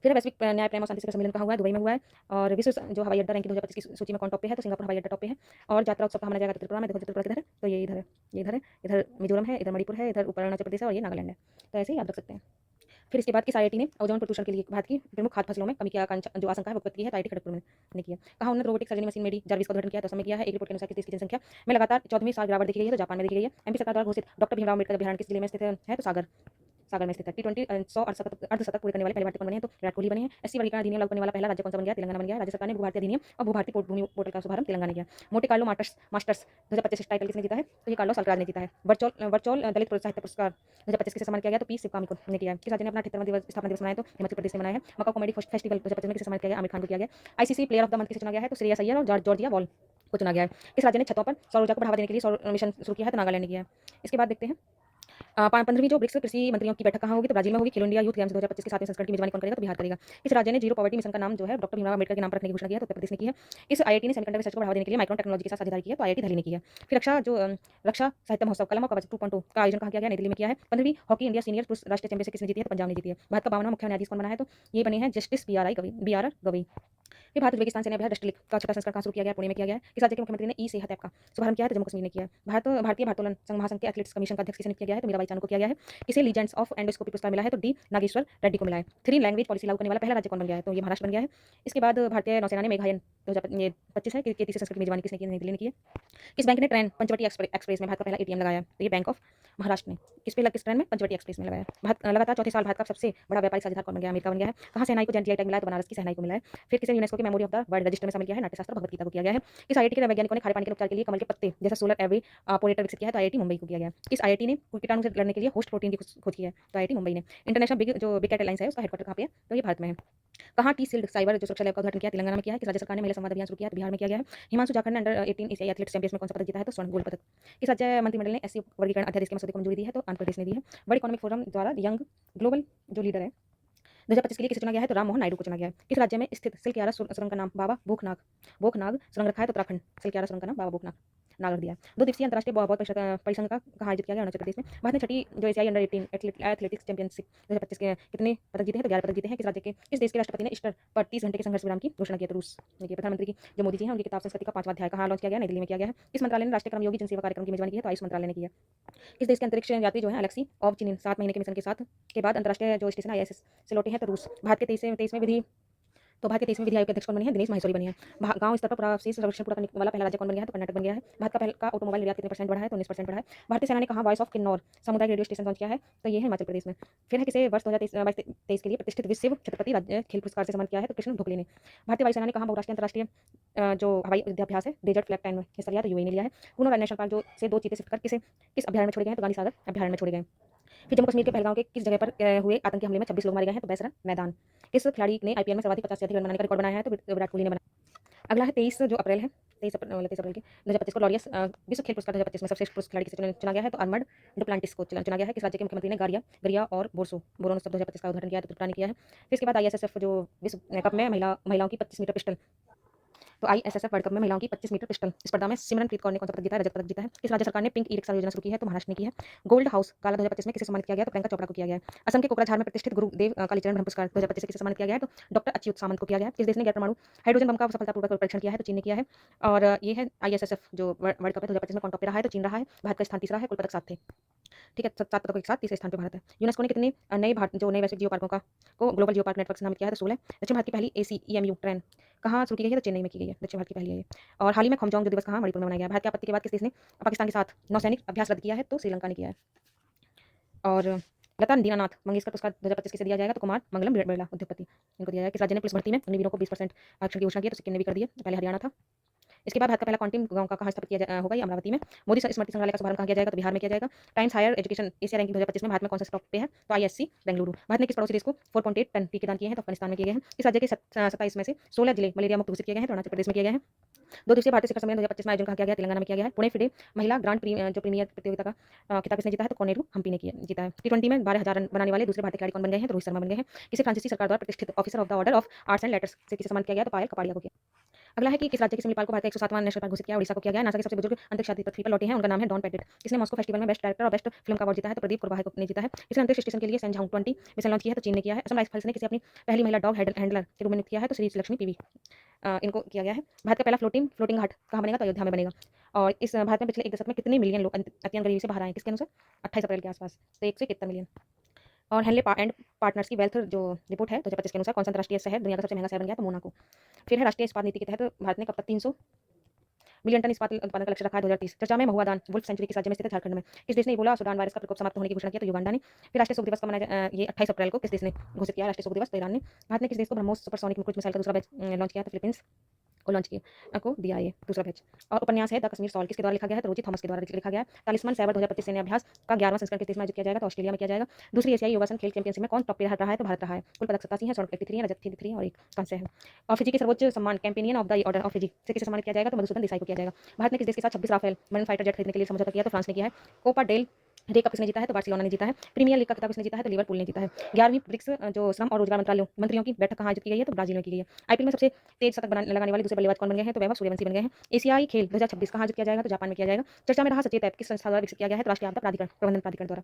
फिर वैश्विक न्याय प्रेम और शांति शिखर सम्मेलन कहाँ हुआ है, दुबई में हुआ है। और विश्व जो हवाई अड्डा रैंकिंग 2025 की सूची में कौन टॉप पे है, तो सिंगापुर हवाई अड्डा टॉप पे है। और यात्रा उत्सव कहाँ मनाया जाएगा, तो त्रिपुरा में। देखो त्रिपुरा किधर है, तो ये इधर है, ये इधर है, इधर मिजोरम है, इधर मणिपुर है, इधर ऊपर अरुणाचल प्रदेश है, और ये नागालैंड है। तो ऐसे ही याद रख सकते हैं। फिर इसके बाद किस IIT ने ओजोन प्रदूषण के लिए भारत की प्रमुख खाद्य फसलों में कमी की जो आशंका है वो व्यक्त की है, तो IIT खड़गपुर ने किया। कहाँ उन्होंने रोबोटिक सर्जरी मशीन मेडी जार्विस का उद्घाटन किया, तो समय किया है। एक रिपोर्ट के अनुसार किस देश की जनसंख्या में लगातार 14वीं साल गिरावट देखी गई है, तो जापान में देखी गई है। MP सरकार द्वारा घोषित डॉक्टर भीमराव अम्बेडकर अभ्यारण्य किस जिले में स्थित है, तो सागर में स्थित है। T20 100 अर्धशतक पूरे करने वाले पहले भारतीय कौन बने हैं, तो विराट कोहली बने हैं। SC वर्गीकरण अधिनियम लागू करने वाला पहला राज्य कौन सा बन गया, तेलंगाना बन गया। राज्य सरकार ने भूभारती अधिनियम और भूभारती भूमि पोर्टल का शुभारंभ तेलंगाना ने किया। मोटे कार्लो मास्टर्स 2025 टाइटल किसने जीता है, तो ये कार्लो साल्कराज ने जीता है। वर्चुअल दलित साहित्य पुरस्कार 2025 किसे सम्मानित किया गया, तो P शिवकामी को ने किया है। किस राज्य ने अपना 78वां स्थापना दिवस मनाया, तो हिमाचल प्रदेश ने मनाया है। मकाऊ कॉमेडी फेस्टिवल 2025 में किसे सम्मानित किया गया, आमिर खान को किया गया। ICC player of the month किसे चुना गया है, तो श्रेयस अय्यर और जॉर्जिया वॉल को चुना गया है। किस राज्य ने छतों पर सौर ऊर्जा को बढ़ावा देने के लिए सौर मिशन शुरू किया है, तो नागालैंड ने किया है। इसके बाद देखते हैं 15वीं जो ब्रिक्स कृषि मंत्रियों की बैठक कहाँ होगी, तो ब्राजील में होगी। खेलो इंडिया यूथ गेम्स 2025 के 7वें संस्करण की मेजबानी कौन करेगा, तो बिहार करेगा। इस राज्य ने जीरो पॉवर्टी मिशन का नाम जो है डॉक्टर भीमराव अम्बेडकर के नाम पर रखने की घोषणा की है, तो उत्तर प्रदेश ने की है। इस IIT ने सेमीकंडक्टर रिसर्च को बढ़ावा देने के लिए माइक्रोन टेक्नोलॉजी के साथ साझेदारी की है, तो IIT दिल्ली ने की है। फिर रक्षा साहित्य महोत्सव कलम और कवच 2.2 का आयोजन कहाँ किया गया, नई दिल्ली में किया है। 15वीं हॉकी इंडिया सीनियर पुरुष राष्ट्रीय चैंपियनशिप किसने जीती है, तो पंजाब ने जीती है। भारत का 52वां मुख्य न्यायाधीश कौन बना है, तो ये बने हैं जस्टिस BR गवई। फिर भारत उज्बेकिस्तान से नया डिस्ट्रिक्ट का छठा संस्करण कहाँ शुरू किया गया, पुणे में किया गया है। किस राज्य के मुख्यमंत्री ने सेहत ऐप का शुभारंभ किया है, तो जम्मू कश्मीर ने किया है। भारतीय भारोत्तोलन संघ महासंघ के एथलेटिक्स कमीशन का अध्यक्ष किसे नियुक्त किया गया है, तो मीराबाई चानू को किया गया है। किसे लीजेंड्स ऑफ एंडोस्कोपी पुरस्कार मिला है, तो D नागेश्वर रेड्डी को मिला है। 3 लैंग्वेज पॉलिसी लागू करने वाला पहला राज्य कौन बन गया है, तो ये महाराष्ट्र बन गया है। इसके बाद भारतीय नौसेना ने मेघायन 2025 है कि तीसरे संस्करण की मेजबानी किसने की, नई दिल्ली ने की है। किस बैंक ने ट्रेन पंचवटी एक्सप्रेस में भारत का पहला ATM लगाया है, तो ये बैंक ऑफ महाराष्ट्र ने। किस ट्रेन में पंचवटी एक्सप्रेस में लगाया। भारत लगातार चौथे साल भारत का सबसे बड़ा व्यापारिक साझेदार कौन बन गया, अमेरिका बन गया है। कहाँ सेनाई को GI टैग मिला है, तो बनारस की सेनाई को मिला है। फिर किसे यूनेस्को की memory of the world register में शामिल किया है, नाट्यशास्त्र भगवत गीता को किया गया है। किस IIT के वैज्ञानिकों ने खारे पानी के उपचार के लिए कमल के पत्ते जैसा सोलर एवी पोरेटर विकसित किया है, तो IIT मुंबई को किया गया है। किस IIT ने कीटाणु से लड़ने के लिए होस्ट प्रोटीन की खोज की है, तो IIT मुंबई ने। इंटरनेशनल बिग कैट एयरलाइंस है उसका हेडक्वार्टर कहाँ पे है, तो ये भारत में है। कहाँ टी सील्ड साइबर जो सुरक्षा लैब का उद्घाटन किया, तेलंगाना में किया है। किस राज्य सरकार ने महिला संवाद अभियान शुरू किया है, तो बिहार में किया गया है। हिमांशु झाकड़ ने अंडर 18 एशियाई एथलेटिक्स चैंपियनशिप में कौन सा पदक जीता है, तो स्वर्ण गोल्ड पदक। किस राज्य मंत्रिमंडल ने SC वर्गीकरण अध्यादेश के मसौदे को मंजूरी दी है, तो आंध्र प्रदेश ने दी है। वर्ल्ड इकोनॉमिक फोरम द्वारा यंग ग्लोबल जो लीडर है 2025 के लिए किसे चुना गया है, तो राम मोहन नायडू को चुना गया है। किस राज्य में स्थित सिलक्यारा सुरंग का नाम बाबा भूखनाग सुरंग रखा है, तो उत्तराखंड सिलक्यारा सुरंग का नाम बाबा भूखनाग नाग रख दिया है। 2 दिवसीय अंतर्राष्ट्रीय बौद्ध परिसंघ का कहाँ आयोजित किया गया, अरुणाचल प्रदेश में। भारत ने छठी जो एशियाई अंडर 18 एथलेटिक्स चैंपियनशिप 2025 के कितने पदक जीते हैं, तो 11 पदक जीते हैं। किस देश के राष्ट्रपति ने ईस्टर पर 30 घंटे के संघर्ष विराम की घोषणा की है, तो रूस ने की। प्रधानमंत्री की जो मोदी जी हैं उनकी किताब संस्कृति का 5वां अध्याय कहाँ लॉन्च किया गया, नई दिल्ली में किया गया है। किस मंत्रालय ने राष्ट्रीय कर्मयोगी जनसेवा कार्यक्रम की मेजबानी की है, तो आयुष मंत्रालय ने की है। किस देश के अंतरिक्ष यात्री जो है अलेक्सी ओवचिनिन 7 महीने के मिशन के बाद अंतर्राष्ट्रीय जो स्टेशन ISS से लौटे हैं, तो रूस। भारत के 23वें तो भारत के 23वें विधि आयोग के अध्यक्ष कौन बने हैं? दिनेश माहेश्वरी बने हैं। गाँव स्तर पर प्रवासी सर्वेक्षण पूरा करने वाला पहला राज्य कौन बन गया है? तो कर्नाटक बन गया है। भारत का पहला ऑटोमोबाइल निर्यात कितने परसेंट बढ़ा है? तो 19% बढ़ा है। भारतीय सेना ने कहाँ वॉइस ऑफ किन्नौर सामुदायिक रेडियो स्टेशन लॉन्च किया है? तो ये है हिमाचल प्रदेश में। फिर है किसे वर्ष 2023 के लिए प्रतिष्ठित विश्व छत्रपति राज्य खेल पुरस्कार से सम्मानित किया है? तो कृष्ण ढोकले ने। भारतीय वायुसेना ने कहाँ बहुराष्ट्रीय अंतर्राष्ट्रीय जो हवाई युद्धाभ्यास है डेजर्ट फ्लैग टाइम में हिस्सा लिया? तो यूएई ने लिया है। पूर्ण नेशनल पार्क जो से 2 चीते शिफ्ट कर किस अभ्यारण्य में छोड़े गए हैं? तो गांधी सागर अभ्यारण्य में छोड़े गए हैं। फिर जम्मू कश्मीर के पहलगांव के किस जगह पर हुए आतंकी हमले में 26 लोग मारे गए हैं? तो बैसरा मैदान। किस खिलाड़ी ने आईपीएल में सर्वाधिक 50 से अधिक रन बनाने का रिकॉर्ड बनाया है? तो विराट कोहली ने बनाया। अगला है 23 जो अप्रैल है 23 अप्रैल के 2025 को लॉरियस विश्व खेल पुरस्कार 2025 में सर्वश्रेष्ठ पुरुष खिलाड़ी किसे चुना गया है? तो आर्मड डुप्लांटिस को चुना गया है। किस राज्य के मुख्यमंत्री ने गरिया और बोरोनोत्सव 2025 का उद्घाटन किया है? तो त्रिपुरा ने किया है। फिर इसके बाद आईएसएसएफ जो विश्व कप में महिलाओं की 25 मीटर पिस्टल तो आईएसएसएफ वर्ल्ड कप में महिलाओं की 25 मीटर पिस्टल स्पर्धा में सिमरनप्रीत कौर ने कौन सा पदक जीता है? रजत पदक जीता है। किस राज्य सरकार ने पिंक ई रिक्शा योजना शुरू की है? तो महाराष्ट्र ने की है। गोल्ड हाउस काला 2025 में किसे सम्मानित किया गया? तो प्रियंका चोपड़ा को किया गया है। असम के कोकराझार में प्रतिष्ठित गुरुदेव कालीचरण ब्रह्म पुरस्कार 2025 से किसे सम्मानित किया गया है? तो डॉक्टर अच्युत सामंत को किया गया है। किस देश ने गैर परमाणु हाइड्रोजन बम का सफलतापूर्वक परीक्षण किया है? तो चीन ने किया है। और ये है आईएसएसएफ जो वर्ल्ड कप है 2025 में कौन टॉप पे रहा है? तो चीन रहा है। भारत का स्थान तीसरा है, कुल पदक 7 थे। ठीक है, 7 पदकों के साथ तीसरे स्थान पर भारत है। यूनेस्को ने कितने नए वैश्विक जियो पार्कों को ग्लोबल जियो पार्क नेटवर्क से नामित किया है? तो 16। दक्षिण भारत की पहली एसीईएमयू ट्रेन कहाँ शुरू की गई है? तो चेन्नई में की गई है। दक्षिण भारत की पहली है ये। और हाल ही में खोमजोंग जो दिवस कहाँ? मणिपुर में मनाया गया। भारत की आपत्ति के बाद किस देश ने पाकिस्तान के साथ नौसैनिक अभ्यास रद्द किया है? तो श्रीलंका ने किया है। और लता दीनानाथ मंगेशकर पुरस्कार 2025 किसे दिया जाएगा? तो कुमार मंगलम बिरला उद्योगपति इनको दिया जाएगा। किस राज्य ने पुलिस भर्ती में अग्निवीरों को 20% आरक्षण की घोषणा की है? तो सिक्किम ने भी कर दिया, पहले हरियाणा था। इसके बाद भारत का पहला क्वांटम गांव का कहाँ स्थापित किया होगा? ये अमरावती में। मोदी स्मृति संग्रहालय का शुभारंभ कहाँ किया जाएगा? तो बिहार में किया जाएगा। Times Higher Education Asia ranking 2025 में भारत में कौन सा टॉप पे है? तो आईएससी बेंगलुरु। भारत ने किस पड़ोसी देश को 4.8 टन टीके दान किए हैं? तो अफगानिस्तान में किए गए हैं। इस राज्य के 27 में से 16 जिले मलेरिया मुक्त घोषित किए गए हैं। तो अरुणाचल प्रदेश में किए गए हैं। 2 दिवसीय भारतीय शिखर सम्मेलन 2025 में आयोजन कहाँ किया गया? तेलंगाना में किया गया है। पुणे फिडे महिला ग्रांड जो प्रीमियर प्रतियोगिता का खिताब किसने जीता है? तो कोनेरू हम्पी ने जीता है। T20 में 12,000 रन बनाने वाले दूसरे भारतीय खिलाड़ी कौन बन गए हैं? तो रोहित शर्मा बन गए हैं। किसे फ्रांसीसी सरकार द्वारा प्रतिष्ठित officer of the order of arts and letters से किसे सम्मानित किया गया? तो पायल कपाड़िया को किया। अगला है कि किस राज्य के शिमलीपाल को भारत का 107वां नेशनल पार्क घोषित किया? उड़ीसा को किया गया। नासा के सबसे बुजुर्ग अंतरिक्ष यात्री पृथ्वी पर लौटे हैं, उनका नाम है डॉन पेटिट। किसने मॉस्को फेस्टिवल में बेस्ट डायरेक्टर और बेस्ट फिल्म का अवार्ड जीता है? तो प्रदीप कुरवाहा ने जीता है। किसने अंतरिक्ष स्टेशन के लिए सेंझांग 20 मिशन लॉन्च किया है? तो चीन ने किया है। असम राइफल्स ने किसे अपनी पहली महिला डॉग हैंडलर के रूप में नियुक्त किया है? तो श्री लक्ष्मी पीवी इनको किया गया है। भारत का पहला फ्लोटिंग घाट कहाँ बनेगा? तो अयोध्या में बनेगा। और इस भारत में पिछले 1 दशक में कितने मिलियन लोग अत्यंत गरीबी से बाहर आए हैं? किसके अनुसार? 28 अप्रैल के आसपास। तो 171 मिलियन। और हेनले एंड पार्टनर्स की वेल्थ जो रिपोर्ट है 2025 के अनुसार कौन सा अंतर्राष्ट्रीय शहर दुनिया का सबसे महंगा शहर बन गया? तो मोनाको। फिर है राष्ट्रीय इस्पात नीति के तहत भारत ने कब तक 300 मिलियन टन इस्पात उत्पादन का लक्ष्य रखा है 2030। चर्चा में महुआ दान वुल्फ सेंचुरी किस राज्य में स्थित है? झारखंड में। किस देश ने इबोला सुडान वायरस का प्रकोप समाप्त होने की घोषणा की? तो युगांडा ने। फिर राष्ट्रीय शोक दिवस का मनाया ये 28 अप्रैल को किस देश ने घोषित किया राष्ट्रीय शोक दिवस? तो ईरान ने। भारत ने किस देश को ब्रह्मोस सुपरसोनिक क्रूज मिसाइल का दूसरा बैच लॉन्च किया? तो फिलीपींस को लॉन्च किया को दिया ये दूसरा बैच। और उपन्यास है द कश्मीर सॉल्ट किसके द्वारा लिखा गया है? तो रोजी थॉमस के द्वारा लिखा गया है। तालिस्मान सैबर 2025 सैन्य अभ्यास का 11वां संस्करण किस देश में आयोजित किया जाएगा? तो ऑस्ट्रेलिया में किया जाएगा। दूसरी एशियाई योगासन खेल चैंपियनशिप में कौन टॉप पे रहा है? तो भारत रहा है। कुल पदक 87 है, स्वर्ण 83 है, रजत 3 और 1 कांस्य है। और फिजी के सर्वोच्च सम्मान companion of the order of Fiji से किसे सम्मानित किया जाएगा? तो मधुसूदन देसाई को किया जाएगा। भारत ने किस देश के साथ 26 राफेल मरीन फाइटर जेट खरीदने के लिए समझौता किया? तो फ्रांस ने किया है। कोपा डेल रे कप किसने जीता है? तो बार्सिलोना ने जीता है। प्रीमियर लीग का खिताब किसने जीता है? तो लिवरपूल ने जीता है। 11वीं ब्रिक्स जो श्रम और रोजगार मंत्रियों की बैठक कहाँ आयोजित की गई है? तो ब्राजील में की गई है। आईपीएल में सबसे तेज शतक लगाने वाले दूसरे बल्लेबाज कौन बन गए हैं? तो वैभव सूर्यवंशी बन गए हैं। एशियाई खेल 2026 कहाँ आयोजित किया जाएगा? तो जापान में किया जाएगा। चर्चा में रहा सचेत ऐप किस संस्था द्वारा विकसित किया गया है? तो राष्ट्रीय आपदा प्रबंधन प्राधिकरण द्वारा।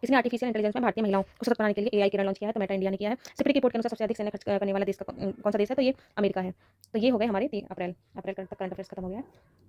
इसने आर्टिफिशियल इंटेलिजेंस में भारतीय महिलाओं को सशक्त बनाने के लिए एआई किरण लॉन्च किया है। तो मेटा इंडिया ने किया है। सिप्री की रिपोर्ट के अनुसार सबसे अधिक सैन्य खर्च करने वाला देश कौन सा देश है? तो ये अमेरिका है। तो ये हो गए हमारे 3 अप्रैल तक करंट अफेयर्स खत्म हो गया है।